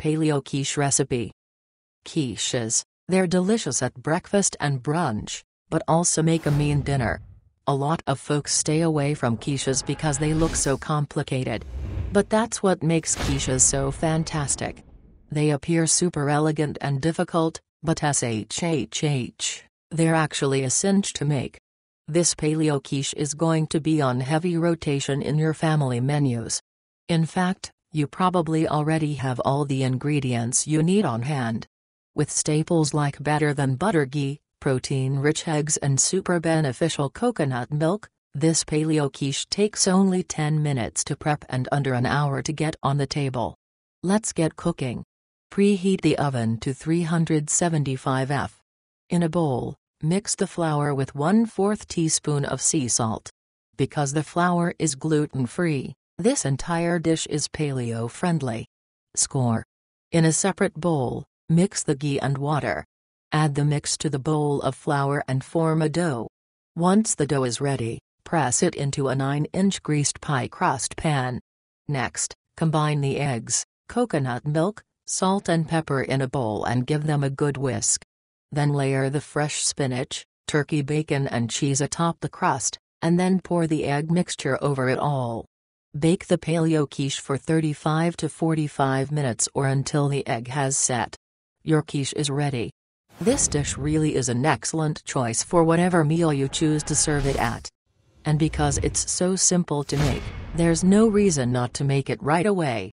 Paleo Quiche recipe. Quiches, they're delicious at breakfast and brunch, but also make a mean dinner. A lot of folks stay away from quiches because they look so complicated. But that's what makes quiches so fantastic. They appear super elegant and difficult, but shhh, they're actually a cinch to make. This Paleo quiche is going to be on heavy rotation in your family menus. In fact, you probably already have all the ingredients you need on hand. With staples like better than butter ghee, protein-rich eggs and super beneficial coconut milk, this Paleo quiche takes only 10 minutes to prep and under an hour to get on the table. Let's get cooking. Preheat the oven to 375 F. In a bowl, mix the flour with 1/4 teaspoon of sea salt. Because the flour is gluten-free, this entire dish is paleo-friendly. Score. In a separate bowl, mix the ghee and water. Add the mix to the bowl of flour and form a dough. Once the dough is ready, press it into a 9-inch greased pie crust pan. Next, combine the eggs, coconut milk, salt and pepper in a bowl and give them a good whisk. Then layer the fresh spinach, turkey bacon and cheese atop the crust, and then pour the egg mixture over it all. Bake the Paleo quiche for 35 to 45 minutes or until the egg has set. Your quiche is ready. This dish really is an excellent choice for whatever meal you choose to serve it at. And because it's so simple to make, there's no reason not to make it right away.